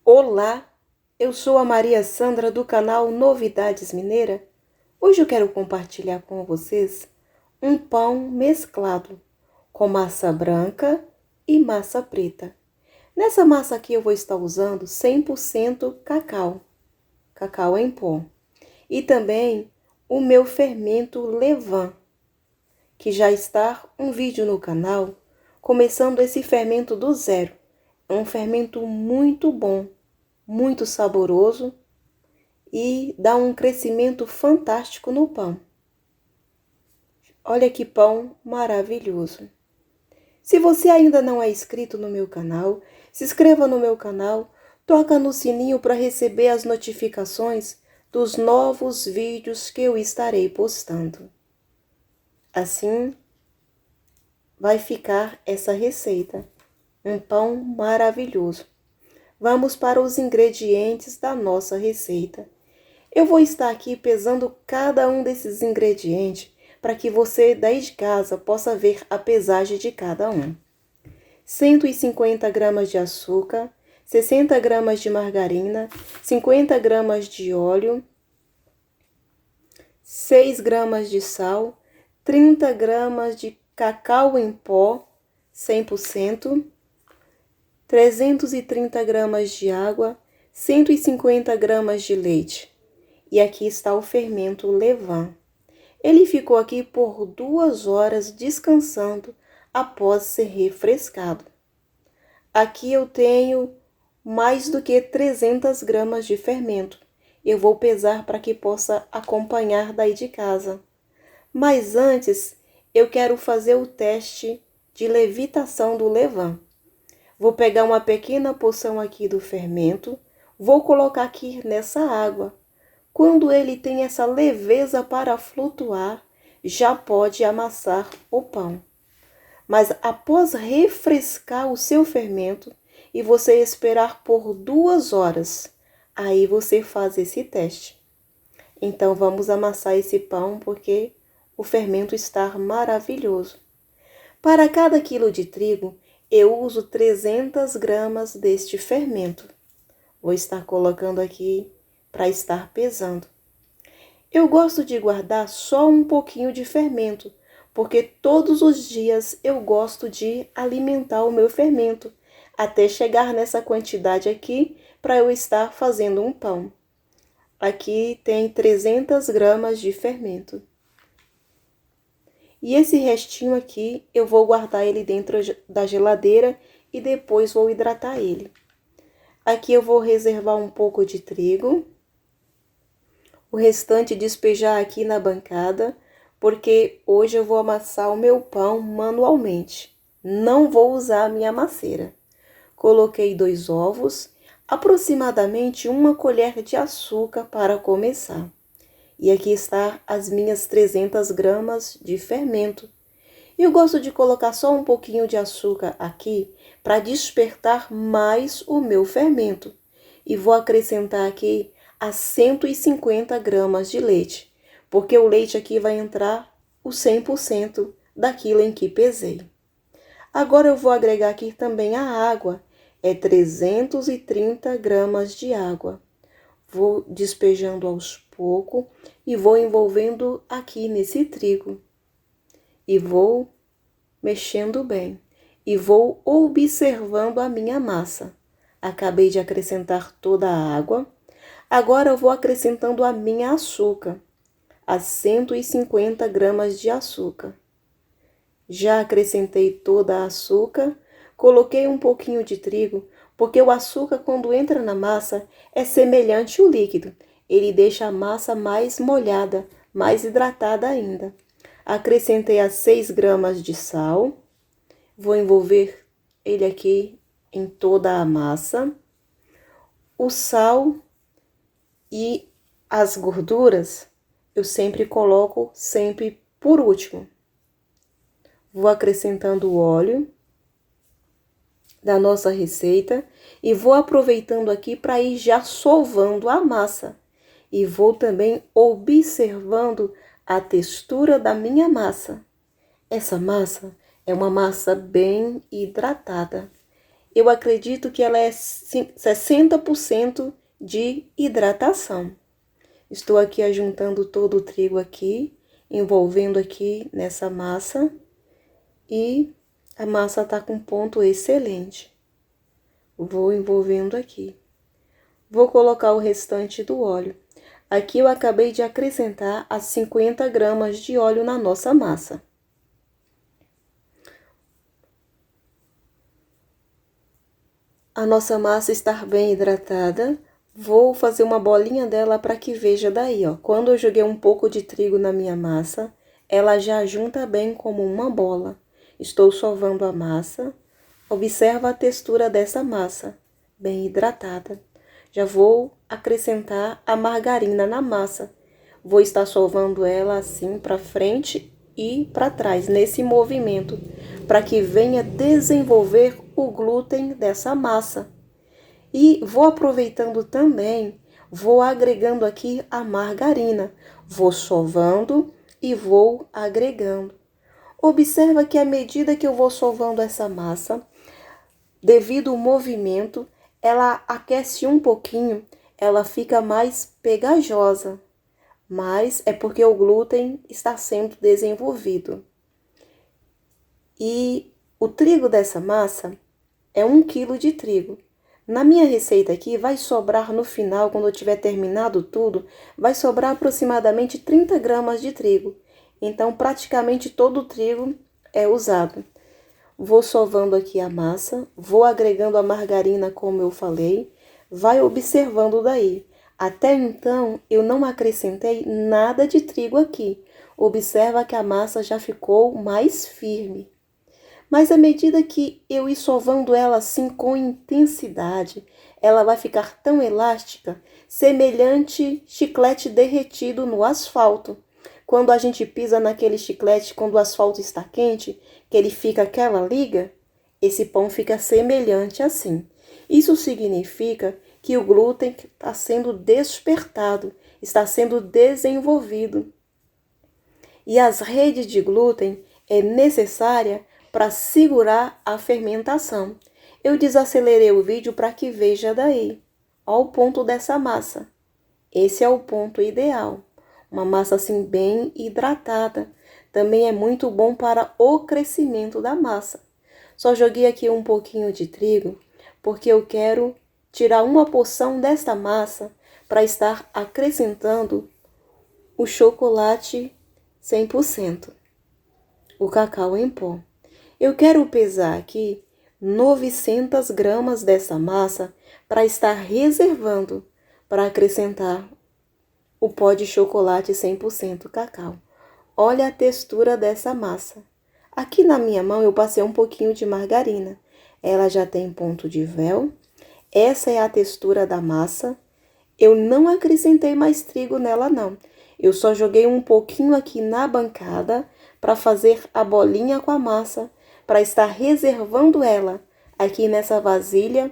Olá, eu sou a Maria Sandra do canal Novidades Mineira. Hoje eu quero compartilhar com vocês um pão mesclado com massa branca e massa preta. Nessa massa aqui eu vou estar usando 100% cacau em pó. E também o meu fermento levain, que já está um vídeo no canal começando esse fermento do zero. É um fermento muito bom, muito saboroso e dá um crescimento fantástico no pão. Olha que pão maravilhoso! Se você ainda não é inscrito no meu canal, se inscreva no meu canal, toca no sininho para receber as notificações dos novos vídeos que eu estarei postando. Assim vai ficar essa receita, um pão maravilhoso. Vamos para os ingredientes da nossa receita. Eu vou estar aqui pesando cada um desses ingredientes para que você daí de casa possa ver a pesagem de cada um. 150 gramas de açúcar, 60 gramas de margarina, 50 gramas de óleo, 6 gramas de sal, 30 gramas de cacau em pó, 100%, 330 gramas de água, 150 gramas de leite. E aqui está o fermento levain. Ele ficou aqui por 2 horas descansando após ser refrescado. Aqui eu tenho mais do que 300 gramas de fermento. Eu vou pesar para que possa acompanhar daí de casa. Mas antes, eu quero fazer o teste de levitação do levain. Vou pegar uma pequena porção aqui do fermento, vou colocar aqui nessa água. Quando ele tem essa leveza para flutuar, já pode amassar o pão. Mas após refrescar o seu fermento e você esperar por 2 horas, aí você faz esse teste. Então vamos amassar esse pão porque o fermento está maravilhoso. Para cada quilo de trigo, eu uso 300 gramas deste fermento. Vou estar colocando aqui para estar pesando. Eu gosto de guardar só um pouquinho de fermento, porque todos os dias eu gosto de alimentar o meu fermento, até chegar nessa quantidade aqui para eu estar fazendo um pão. Aqui tem 300 gramas de fermento. E esse restinho aqui, eu vou guardar ele dentro da geladeira e depois vou hidratar ele. Aqui eu vou reservar um pouco de trigo. O restante despejar aqui na bancada, porque hoje eu vou amassar o meu pão manualmente. Não vou usar a minha amasseira. Coloquei 2 ovos, aproximadamente 1 colher de açúcar para começar. E aqui está as minhas 300 gramas de fermento. Eu gosto de colocar só um pouquinho de açúcar aqui para despertar mais o meu fermento. E vou acrescentar aqui as 150 gramas de leite, porque o leite aqui vai entrar o 100% daquilo em que pesei. Agora eu vou agregar aqui também a água, é 330 gramas de água. Vou despejando aos poucos e vou envolvendo aqui nesse trigo. E vou mexendo bem. E vou observando a minha massa. Acabei de acrescentar toda a água. Agora eu vou acrescentando a minha açúcar. As 150 gramas de açúcar. Já acrescentei toda a açúcar. Coloquei um pouquinho de trigo, porque o açúcar, quando entra na massa, é semelhante ao líquido. Ele deixa a massa mais molhada, mais hidratada ainda. Acrescentei as 6 gramas de sal. Vou envolver ele aqui em toda a massa. O sal e as gorduras, eu sempre coloco por último. Vou acrescentando o óleo da nossa receita e vou aproveitando aqui para ir já sovando a massa. E vou também observando a textura da minha massa. Essa massa é uma massa bem hidratada. eu acredito que ela é 60% de hidratação. Estou aqui ajuntando todo o trigo aqui, envolvendo aqui nessa massa e a massa está com ponto excelente. Vou envolvendo aqui. Vou colocar o restante do óleo. Aqui eu acabei de acrescentar as 50 gramas de óleo na nossa massa. A nossa massa está bem hidratada. Vou fazer uma bolinha dela para que veja daí, ó. Quando eu joguei um pouco de trigo na minha massa, ela já junta bem como uma bola. Estou sovando a massa. Observa a textura dessa massa, bem hidratada. Já vou acrescentar a margarina na massa. Vou estar sovando ela assim para frente e para trás, nesse movimento, para que venha desenvolver o glúten dessa massa. E vou aproveitando também, vou agregando aqui a margarina. Vou sovando e vou agregando. Observa que à medida que eu vou sovando essa massa, devido ao movimento, ela aquece um pouquinho, ela fica mais pegajosa. Mas é porque o glúten está sendo desenvolvido. E o trigo dessa massa é 1 quilo de trigo. Na minha receita aqui, vai sobrar no final, quando eu tiver terminado tudo, vai sobrar aproximadamente 30 gramas de trigo. Então, praticamente todo o trigo é usado. Vou sovando aqui a massa, vou agregando a margarina, como eu falei, vai observando daí. Até então, eu não acrescentei nada de trigo aqui. Observa que a massa já ficou mais firme. Mas à medida que eu ir sovando ela assim com intensidade, ela vai ficar tão elástica, semelhante chiclete derretido no asfalto. Quando a gente pisa naquele chiclete, quando o asfalto está quente, que ele fica aquela liga, esse pão fica semelhante assim. Isso significa que o glúten está sendo despertado, está sendo desenvolvido. E as redes de glúten é necessária para segurar a fermentação. Eu desacelerei o vídeo para que veja daí. Olha o ponto dessa massa. Esse é o ponto ideal. Uma massa assim bem hidratada. Também é muito bom para o crescimento da massa. Só joguei aqui um pouquinho de trigo, porque eu quero tirar uma porção desta massa para estar acrescentando o chocolate 100%, o cacau em pó. Eu quero pesar aqui 900 gramas dessa massa para estar reservando para acrescentar o pó de chocolate 100% cacau. Olha a textura dessa massa. Aqui na minha mão eu passei um pouquinho de margarina. Ela já tem ponto de véu. Essa é a textura da massa. Eu não acrescentei mais trigo nela não. Eu só joguei um pouquinho aqui na bancada para fazer a bolinha com a massa, para estar reservando ela aqui nessa vasilha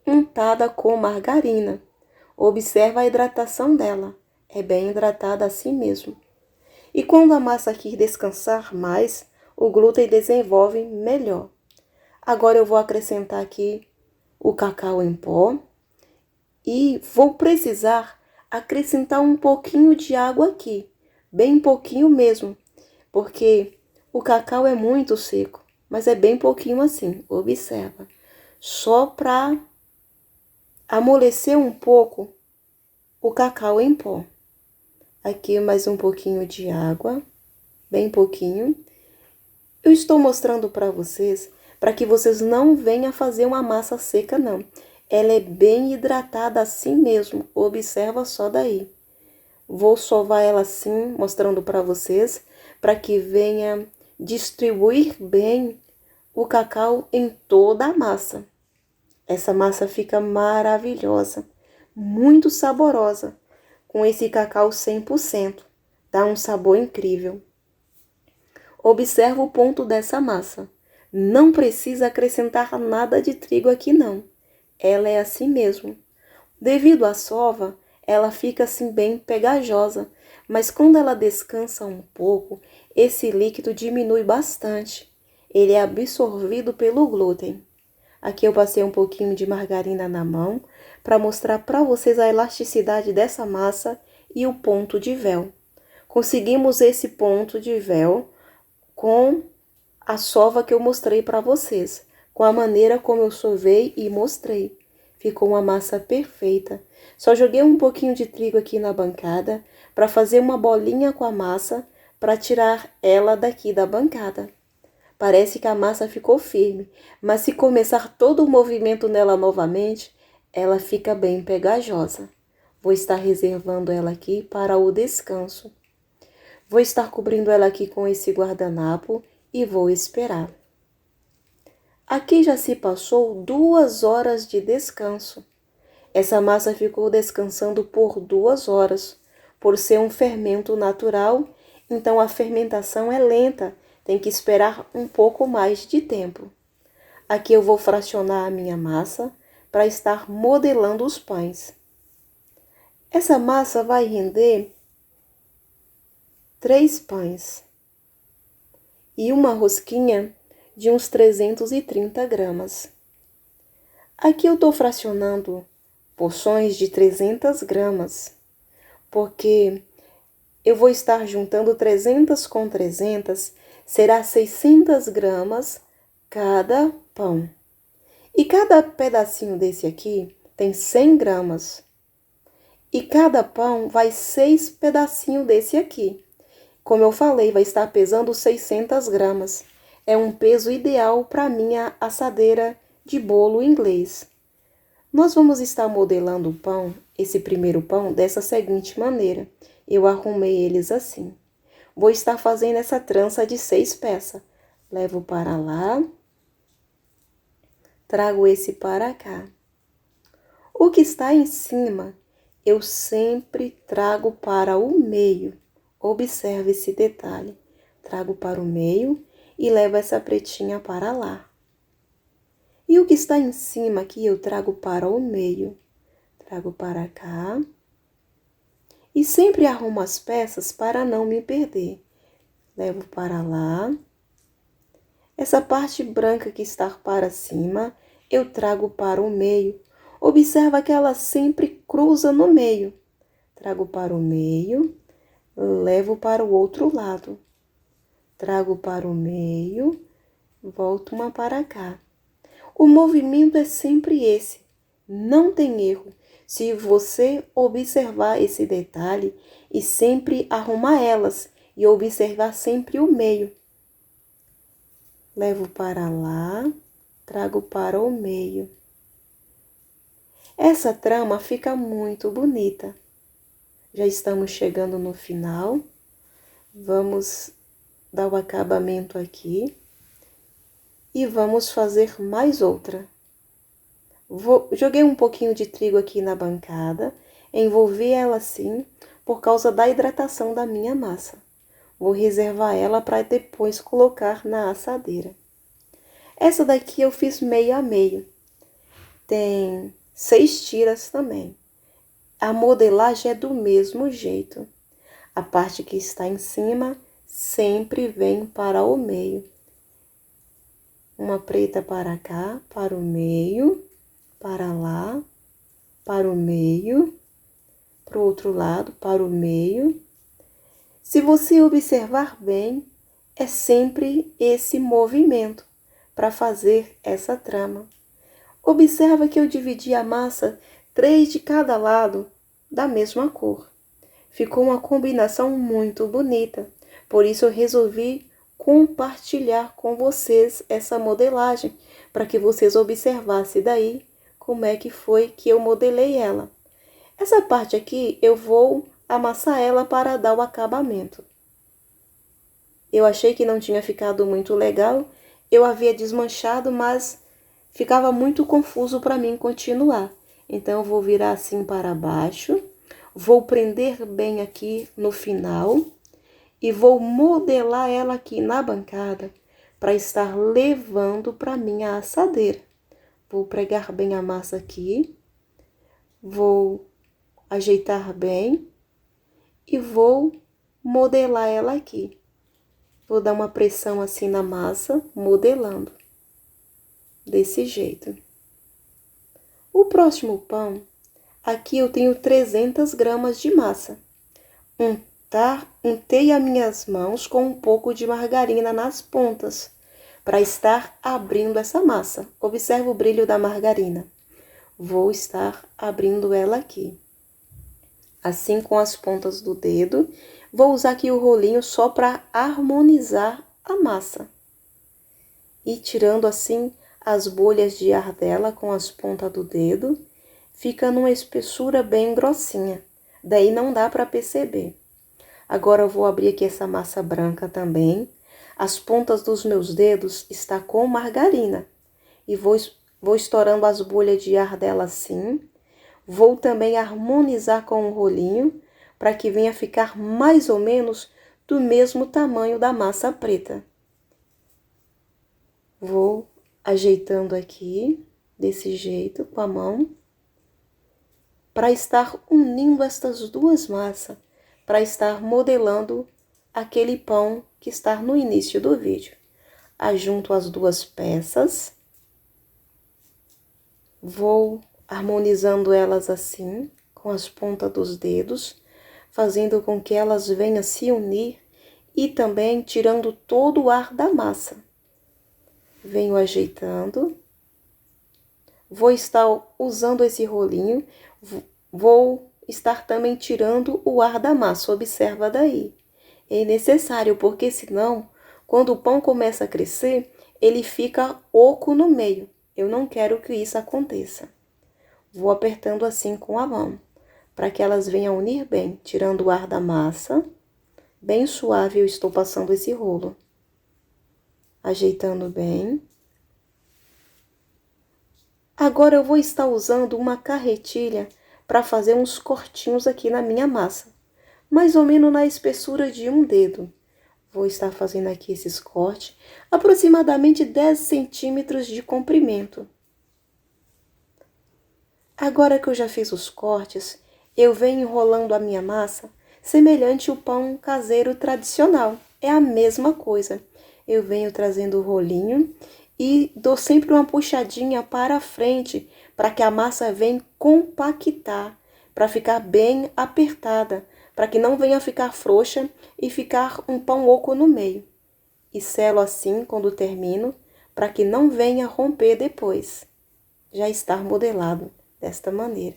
untada com margarina. Observa a hidratação dela. É bem hidratada assim mesmo. E quando a massa aqui descansar mais, o glúten desenvolve melhor. Agora eu vou acrescentar aqui o cacau em pó e vou precisar acrescentar um pouquinho de água aqui, bem pouquinho mesmo, porque o cacau é muito seco, mas é bem pouquinho assim, observa. Só para amolecer um pouco o cacau em pó. Aqui mais um pouquinho de água, bem pouquinho. Eu estou mostrando para vocês, para que vocês não venham fazer uma massa seca, não. Ela é bem hidratada assim mesmo, observa só daí. Vou sovar ela assim, mostrando para vocês, para que venha distribuir bem o cacau em toda a massa. Essa massa fica maravilhosa, muito saborosa, com esse cacau 100%. Dá um sabor incrível. Observa o ponto dessa massa. Não precisa acrescentar nada de trigo aqui não. Ela é assim mesmo. Devido à sova, ela fica assim bem pegajosa, mas quando ela descansa um pouco, esse líquido diminui bastante. Ele é absorvido pelo glúten. Aqui eu passei um pouquinho de margarina na mão para mostrar para vocês a elasticidade dessa massa e o ponto de véu. Conseguimos esse ponto de véu com a sova que eu mostrei para vocês, com a maneira como eu sovei e mostrei. Ficou uma massa perfeita. Só joguei um pouquinho de trigo aqui na bancada para fazer uma bolinha com a massa para tirar ela daqui da bancada. Parece que a massa ficou firme, mas se começar todo o movimento nela novamente, ela fica bem pegajosa. Vou estar reservando ela aqui para o descanso. Vou estar cobrindo ela aqui com esse guardanapo e vou esperar. Aqui já se passou 2 horas de descanso. Essa massa ficou descansando por 2 horas. Por ser um fermento natural, então a fermentação é lenta, tem que esperar um pouco mais de tempo. Aqui eu vou fracionar a minha massa para estar modelando os pães. Essa massa vai render 3 pães e uma rosquinha de uns 330 gramas. Aqui eu estou fracionando porções de 300 gramas, porque eu vou estar juntando 300 com 300, será 600 gramas cada pão. E cada pedacinho desse aqui tem 100 gramas. E cada pão vai 6 pedacinhos desse aqui. Como eu falei, vai estar pesando 600 gramas. É um peso ideal para minha assadeira de bolo inglês. Nós vamos estar modelando o pão, esse primeiro pão, dessa seguinte maneira. Eu arrumei eles assim. Vou estar fazendo essa trança de 6 peças. Levo para lá. Trago esse para cá. O que está em cima, eu sempre trago para o meio. Observe esse detalhe. Trago para o meio e levo essa pretinha para lá. E o que está em cima aqui, eu trago para o meio. Trago para cá. E sempre arrumo as peças para não me perder. Levo para lá. Essa parte branca que está para cima, eu trago para o meio. Observa que ela sempre cruza no meio. Trago para o meio, levo para o outro lado. Trago para o meio, volto uma para cá. O movimento é sempre esse, não tem erro. Se você observar esse detalhe e sempre arrumar elas e observar sempre o meio. Levo para lá, trago para o meio. Essa trama fica muito bonita. Já estamos chegando no final. Vamos dar o acabamento aqui. E vamos fazer mais outra. Joguei um pouquinho de trigo aqui na bancada. Envolvi ela assim, por causa da hidratação da minha massa. Vou reservar ela para depois colocar na assadeira. Essa daqui eu fiz meio a meio. Tem 6 tiras também. A modelagem é do mesmo jeito. A parte que está em cima sempre vem para o meio. Uma preta para cá, para o meio, para lá, para o meio, para o outro lado, para o meio. Se você observar bem, é sempre esse movimento para fazer essa trama. Observa que eu dividi a massa 3 de cada lado da mesma cor. Ficou uma combinação muito bonita, por isso eu resolvi compartilhar com vocês essa modelagem, para que vocês observassem daí como é que foi que eu modelei ela. Essa parte aqui eu vou amassar ela para dar o acabamento. Eu achei que não tinha ficado muito legal, eu havia desmanchado, mas ficava muito confuso para mim continuar. Então eu vou virar assim para baixo, vou prender bem aqui no final e vou modelar ela aqui na bancada para estar levando para minha assadeira. Vou pregar bem a massa aqui, vou ajeitar bem e vou modelar ela aqui. Vou dar uma pressão assim na massa, modelando. desse jeito. O próximo pão, aqui eu tenho 300 gramas de massa. Untei as minhas mãos com um pouco de margarina nas pontas, para estar abrindo essa massa. Observe o brilho da margarina. Vou estar abrindo ela aqui. Assim com as pontas do dedo. Vou usar aqui o rolinho só para harmonizar a massa. E tirando assim as bolhas de ar dela com as pontas do dedo, fica numa espessura bem grossinha. Daí não dá para perceber. Agora eu vou abrir aqui essa massa branca também. As pontas dos meus dedos estão com margarina. E vou estourando as bolhas de ar dela assim. Vou também harmonizar com o rolinho, para que venha ficar mais ou menos do mesmo tamanho da massa preta. Vou ajeitando aqui, desse jeito, com a mão, para estar unindo estas duas massas, para estar modelando aquele pão que está no início do vídeo. Ajunto as duas peças, vou harmonizando elas assim, com as pontas dos dedos, fazendo com que elas venham se unir e também tirando todo o ar da massa. Venho ajeitando, vou estar usando esse rolinho, vou estar também tirando o ar da massa, observa daí. É necessário, porque senão, quando o pão começa a crescer, ele fica oco no meio. Eu não quero que isso aconteça. Vou apertando assim com a mão, para que elas venham unir bem, tirando o ar da massa. Bem suave eu estou passando esse rolo. Ajeitando bem. Agora eu vou estar usando uma carretilha para fazer uns cortinhos aqui na minha massa. Mais ou menos na espessura de um dedo. Vou estar fazendo aqui esses cortes, aproximadamente 10 centímetros de comprimento. Agora que eu já fiz os cortes, eu venho enrolando a minha massa, semelhante ao pão caseiro tradicional. É a mesma coisa. Eu venho trazendo o rolinho e dou sempre uma puxadinha para frente, para que a massa venha compactar, para ficar bem apertada, para que não venha ficar frouxa e ficar um pão oco no meio. E selo assim quando termino, para que não venha romper depois. Já está modelado desta maneira.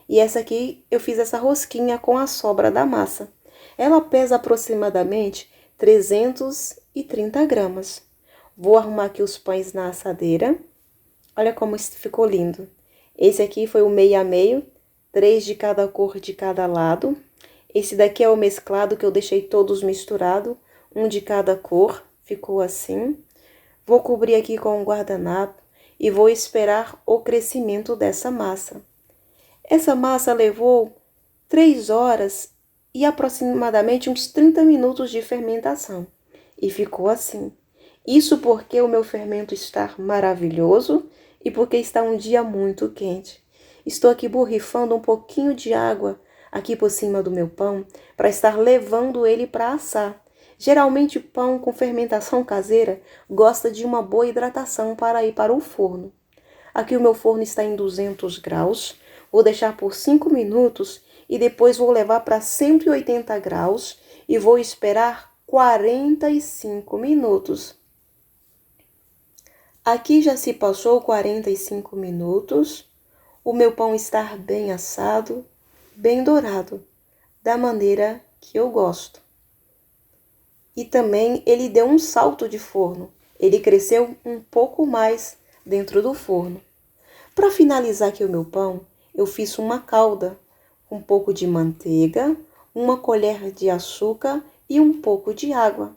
E essa aqui, eu fiz essa rosquinha com a sobra da massa. Ela pesa aproximadamente 330 gramas. Vou arrumar aqui os pães na assadeira. Olha como ficou lindo. Esse aqui foi o meio a meio, 3 de cada cor de cada lado. Esse daqui é o mesclado que eu deixei todos misturados, um de cada cor, ficou assim. Vou cobrir aqui com um guardanapo e vou esperar o crescimento dessa massa. Essa massa levou 3 horas e aproximadamente uns 30 minutos de fermentação. E ficou assim. Isso porque o meu fermento está maravilhoso e porque está um dia muito quente. Estou aqui borrifando um pouquinho de água aqui por cima do meu pão para estar levando ele para assar. Geralmente pão com fermentação caseira gosta de uma boa hidratação para ir para o forno. Aqui o meu forno está em 200 graus. Vou deixar por 5 minutos e depois vou levar para 180 graus e vou esperar 45 minutos. Aqui já se passou 45 minutos. O meu pão está bem assado, bem dourado, da maneira que eu gosto. E também ele deu um salto de forno. Ele cresceu um pouco mais dentro do forno. Para finalizar aqui o meu pão, eu fiz uma calda, um pouco de manteiga, uma colher de açúcar e um pouco de água.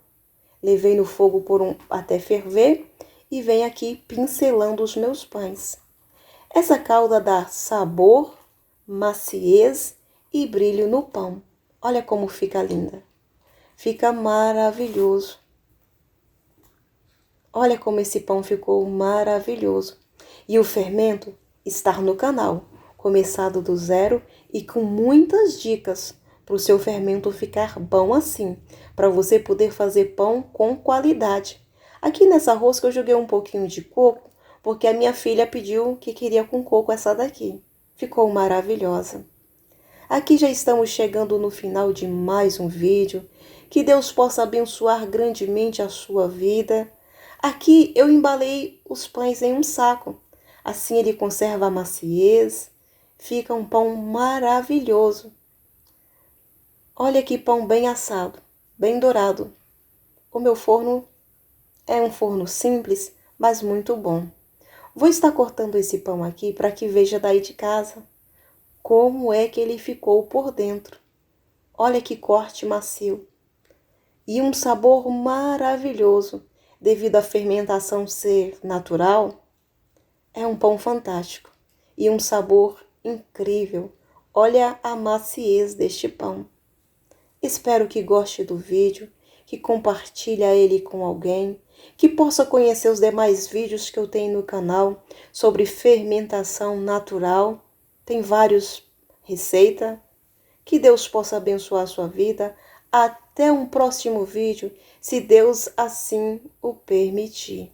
Levei no fogo até ferver e venho aqui pincelando os meus pães. Essa calda dá sabor, maciez e brilho no pão. Olha como fica linda. Fica maravilhoso. Olha como esse pão ficou maravilhoso. E o fermento está no canal, começado do zero e com muitas dicas para o seu fermento ficar bom assim, para você poder fazer pão com qualidade. Aqui nessa rosca eu joguei um pouquinho de coco, porque a minha filha pediu que queria com coco essa daqui. Ficou maravilhosa. Aqui já estamos chegando no final de mais um vídeo. Que Deus possa abençoar grandemente a sua vida. Aqui eu embalei os pães em um saco. Assim ele conserva a maciez. Fica um pão maravilhoso. Olha que pão bem assado, bem dourado. O meu forno é um forno simples, mas muito bom. Vou estar cortando esse pão aqui para que veja daí de casa como é que ele ficou por dentro. Olha que corte macio. E um sabor maravilhoso, devido à fermentação ser natural. É um pão fantástico e um sabor incrível. Olha a maciez deste pão. Espero que goste do vídeo, que compartilhe ele com alguém, que possa conhecer os demais vídeos que eu tenho no canal sobre fermentação natural. Tem várias receitas. Que Deus possa abençoar a sua vida. Até um próximo vídeo, se Deus assim o permitir.